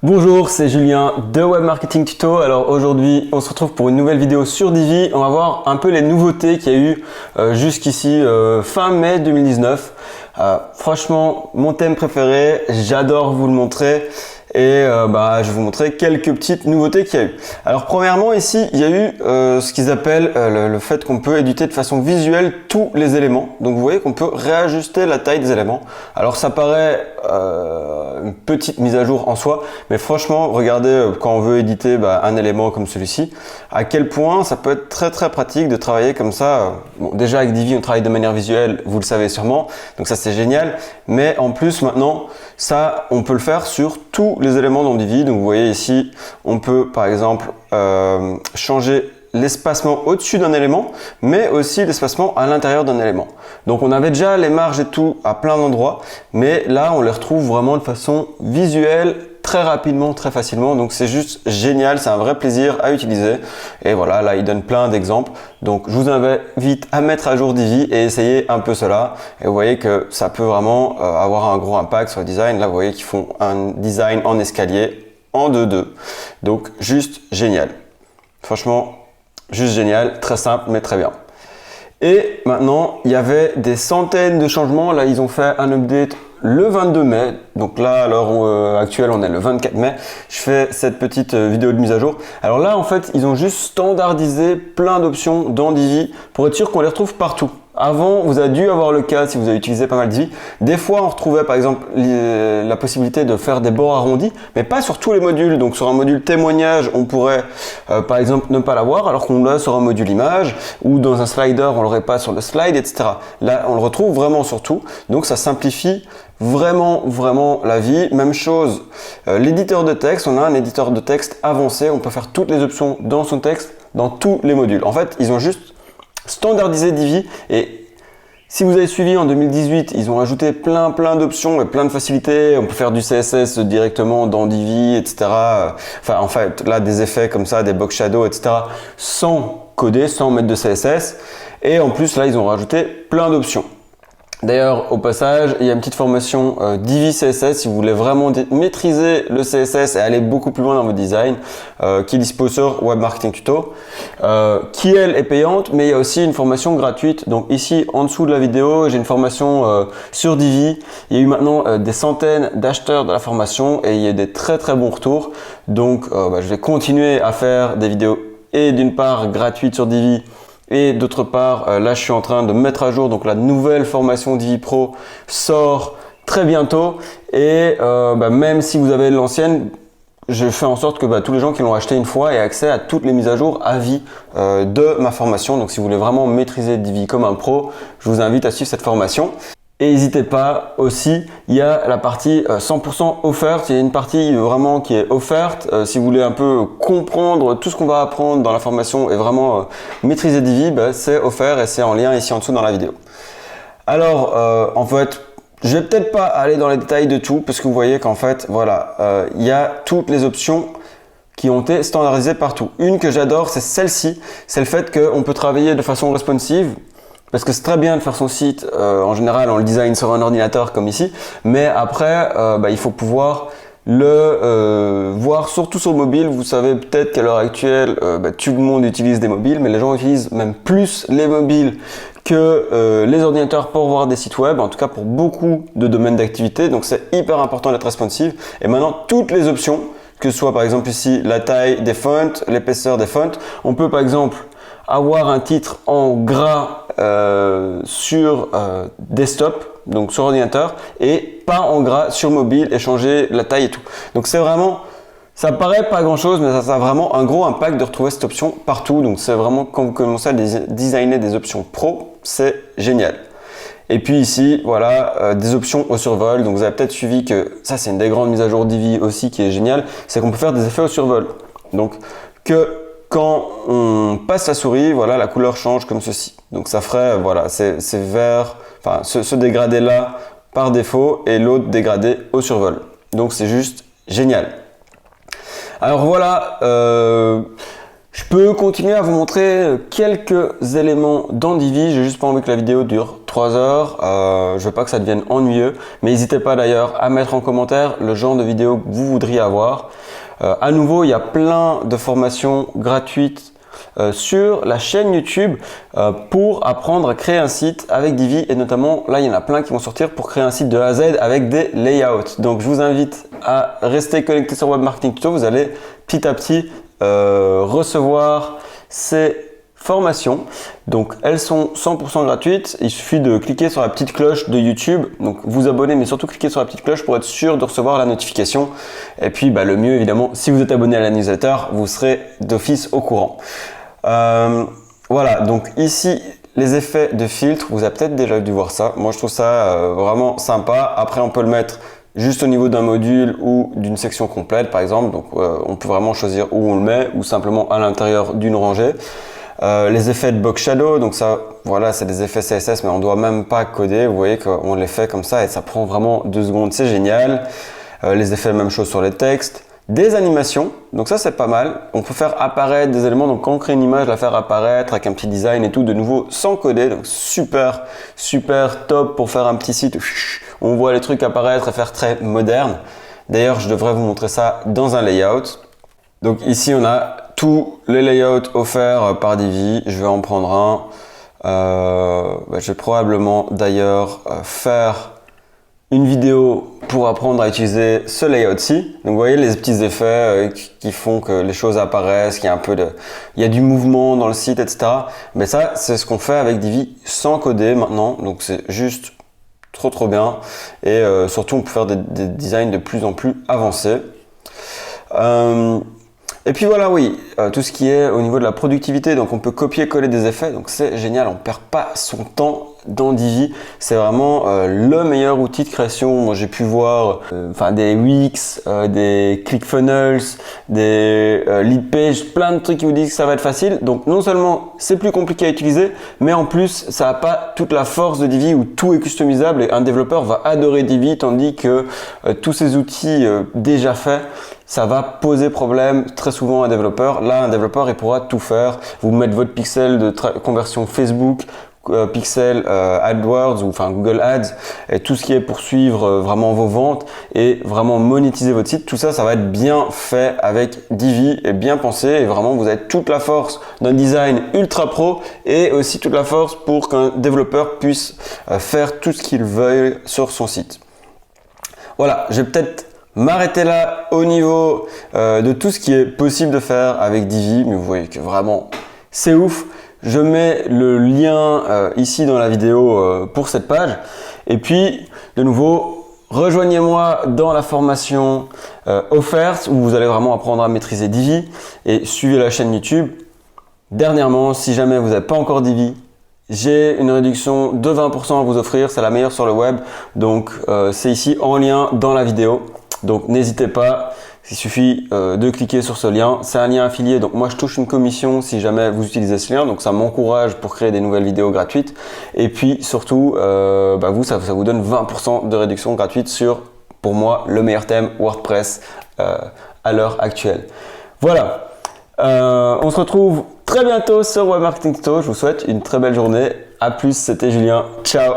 Bonjour, c'est Julien de Web Marketing Tuto. Alors aujourd'hui, on se retrouve pour une nouvelle vidéo sur Divi. On va voir un peu les nouveautés qu'il y a eu jusqu'ici fin mai 2019. Franchement, mon thème préféré, j'adore vous le montrer. Et je vais vous montrer quelques petites nouveautés qu'il y a eu. Alors premièrement ici il y a eu ce qu'ils appellent le fait qu'on peut éditer de façon visuelle tous les éléments. Donc vous voyez qu'on peut réajuster la taille des éléments. Alors ça paraît une petite mise à jour en soi, mais franchement regardez quand on veut éditer un élément comme celui-ci, à quel point ça peut être très pratique de travailler comme ça. Bon, déjà avec Divi on travaille de manière visuelle, vous le savez sûrement, donc ça c'est génial, mais en plus maintenant ça on peut le faire sur tous les éléments dans Divi. Donc vous voyez ici on peut par exemple changer l'espacement au-dessus d'un élément, mais aussi l'espacement à l'intérieur d'un élément. Donc on avait déjà les marges et tout à plein d'endroits, mais là on les retrouve vraiment de façon visuelle, très rapidement, très facilement. Donc c'est juste génial, c'est un vrai plaisir à utiliser. Et voilà, là il donne plein d'exemples. Donc je vous invite à mettre à jour Divi et essayer un peu cela. Et vous voyez que ça peut vraiment avoir un gros impact sur le design. Là vous voyez qu'ils font un design en escalier en 2-2. Donc juste génial. Franchement, juste génial, très simple mais très bien. Et maintenant, il y avait des centaines de changements. Là, ils ont fait un update le 22 mai. Donc là, à l'heure actuelle, on est le 24 mai. Je fais cette petite vidéo de mise à jour. Alors là, en fait, ils ont juste standardisé plein d'options dans Divi pour être sûr qu'on les retrouve partout. Avant, vous avez dû avoir le cas si vous avez utilisé pas mal Divi. Des fois, on retrouvait par exemple la possibilité de faire des bords arrondis, mais pas sur tous les modules. Donc sur un module témoignage, on pourrait par exemple ne pas l'avoir, alors qu'on l'a sur un module image, ou dans un slider, on l'aurait pas sur le slide, etc. Là, on le retrouve vraiment sur tout. Donc ça simplifie vraiment la vie. Même chose, l'éditeur de texte, on a un éditeur de texte avancé. On peut faire toutes les options dans son texte, dans tous les modules. En fait, ils ont juste standardisé Divi, et si vous avez suivi en 2018, ils ont ajouté plein d'options et plein de facilités. On peut faire du CSS directement dans Divi, etc. Enfin, en fait, là, des effets comme ça, des box shadow, etc. sans coder, sans mettre de CSS. Et en plus, là, ils ont rajouté plein d'options. D'ailleurs, au passage, il y a une petite formation Divi CSS si vous voulez vraiment maîtriser le CSS et aller beaucoup plus loin dans votre design, qui est dispo sur Web Marketing Tuto, qui elle est payante, mais il y a aussi une formation gratuite. Donc ici, en dessous de la vidéo, j'ai une formation sur Divi. Il y a eu maintenant des centaines d'acheteurs de la formation et il y a des très bons retours. Donc, je vais continuer à faire des vidéos et d'une part gratuites sur Divi. Et d'autre part, là je suis en train de mettre à jour, donc la nouvelle formation Divi Pro sort très bientôt. Et même si vous avez l'ancienne, je fais en sorte que tous les gens qui l'ont acheté une fois aient accès à toutes les mises à jour à vie de ma formation. Donc si vous voulez vraiment maîtriser Divi comme un pro, je vous invite à suivre cette formation. Et n'hésitez pas aussi, il y a la partie 100% offerte. Il y a une partie vraiment qui est offerte. Si vous voulez un peu comprendre tout ce qu'on va apprendre dans la formation et vraiment maîtriser Divi, c'est offert et c'est en lien ici en dessous dans la vidéo. Alors, en fait, je vais peut-être pas aller dans les détails de tout parce que vous voyez qu'en fait, voilà, il y a toutes les options qui ont été standardisées partout. Une que j'adore, c'est celle-ci. C'est le fait qu'on peut travailler de façon responsive. Parce que c'est très bien de faire son site, en général on le design sur un ordinateur comme ici, mais après il faut pouvoir le voir surtout sur mobile. Vous savez peut-être qu'à l'heure actuelle tout le monde utilise des mobiles, mais les gens utilisent même plus les mobiles que les ordinateurs pour voir des sites web, en tout cas pour beaucoup de domaines d'activité. Donc c'est hyper important d'être responsive. Et maintenant toutes les options, que ce soit par exemple ici la taille des fonts, l'épaisseur des fonts, on peut par exemple avoir un titre en gras sur desktop, donc sur ordinateur, et pas en gras sur mobile, et changer la taille et tout. Donc c'est vraiment, ça paraît pas grand chose, mais ça a vraiment un gros impact de retrouver cette option partout. Donc c'est vraiment, quand vous commencez à designer des options pro, c'est génial. Et puis ici, voilà, des options au survol. Donc vous avez peut-être suivi que ça c'est une des grandes mises à jour Divi aussi qui est géniale, c'est qu'on peut faire des effets au survol. Donc quand on passe la souris, voilà, la couleur change comme ceci. Donc ça ferait, voilà, c'est vert, enfin ce dégradé là par défaut et l'autre dégradé au survol. Donc c'est juste génial. Alors voilà, Je peux continuer à vous montrer quelques éléments dans Divi. J'ai juste pas envie que la vidéo dure 3 heures. Je veux pas que ça devienne ennuyeux. Mais n'hésitez pas d'ailleurs à mettre en commentaire le genre de vidéo que vous voudriez avoir. À nouveau, il y a plein de formations gratuites sur la chaîne YouTube pour apprendre à créer un site avec Divi. Et notamment, là, il y en a plein qui vont sortir pour créer un site de A à Z avec des layouts. Donc, je vous invite à rester connecté sur Web Marketing Tuto. Vous allez petit à petit recevoir ces formations. Donc elles sont 100% gratuites. Il suffit de cliquer sur la petite cloche de YouTube, donc vous abonner, mais surtout cliquer sur la petite cloche pour être sûr de recevoir la notification. Et puis le mieux évidemment, si vous êtes abonné à la newsletter, vous serez d'office au courant. Voilà, donc ici les effets de filtre, vous avez peut-être déjà dû voir ça. Moi je trouve ça vraiment sympa. Après on peut le mettre juste au niveau d'un module ou d'une section complète par exemple, donc on peut vraiment choisir où on le met ou simplement à l'intérieur d'une rangée. Les effets de box shadow, donc ça voilà, c'est des effets CSS mais on doit même pas coder, vous voyez qu'on les fait comme ça et ça prend vraiment 2 secondes, c'est génial. Les effets, même chose sur les textes. Des animations, donc ça c'est pas mal. On peut faire apparaître des éléments, donc quand on crée une image, la faire apparaître avec un petit design et tout, de nouveau sans coder, donc super top pour faire un petit site. On voit les trucs apparaître et faire très moderne. D'ailleurs, je devrais vous montrer ça dans un layout. Donc ici, on a tous les layouts offerts par Divi. Je vais en prendre un. Je vais probablement d'ailleurs faire une vidéo pour apprendre à utiliser ce layout-ci. Donc vous voyez les petits effets qui font que les choses apparaissent, qu'il y a il y a du mouvement dans le site, etc. Mais ça, c'est ce qu'on fait avec Divi sans coder maintenant. Donc c'est juste trop bien. Et surtout, on peut faire des designs de plus en plus avancés. Et puis voilà, oui, tout ce qui est au niveau de la productivité, donc on peut copier-coller des effets, donc c'est génial, on perd pas son temps dans Divi. C'est vraiment le meilleur outil de création. Moi j'ai pu voir des Wix, des ClickFunnels, des lead pages, plein de trucs qui vous disent que ça va être facile. Donc non seulement c'est plus compliqué à utiliser, mais en plus ça n'a pas toute la force de Divi où tout est customisable et un développeur va adorer Divi, tandis que tous ces outils déjà faits, ça va poser problème très souvent à un développeur. Là, un développeur, il pourra tout faire. Vous mettre votre pixel de conversion Facebook, pixel AdWords ou enfin Google Ads et tout ce qui est pour suivre vraiment vos ventes et vraiment monétiser votre site. Tout ça, ça va être bien fait avec Divi et bien pensé. Et vraiment, vous avez toute la force d'un design ultra pro et aussi toute la force pour qu'un développeur puisse faire tout ce qu'il veuille sur son site. Voilà, je vais peut-être m'arrêter là au niveau de tout ce qui est possible de faire avec Divi, mais vous voyez que vraiment c'est ouf. Je mets le lien ici dans la vidéo pour cette page. Et puis de nouveau, rejoignez-moi dans la formation offerte où vous allez vraiment apprendre à maîtriser Divi et suivez la chaîne YouTube. Dernièrement, si jamais vous n'avez pas encore Divi, j'ai une réduction de 20% à vous offrir, c'est la meilleure sur le web. Donc c'est ici en lien dans la vidéo. Donc n'hésitez pas, il suffit de cliquer sur ce lien. C'est un lien affilié, donc moi je touche une commission si jamais vous utilisez ce lien. Donc ça m'encourage pour créer des nouvelles vidéos gratuites. Et puis surtout, ça vous donne 20% de réduction gratuite sur, pour moi, le meilleur thème WordPress à l'heure actuelle. Voilà, on se retrouve très bientôt sur Web Marketing Tuto. Je vous souhaite une très belle journée. A plus, c'était Julien. Ciao.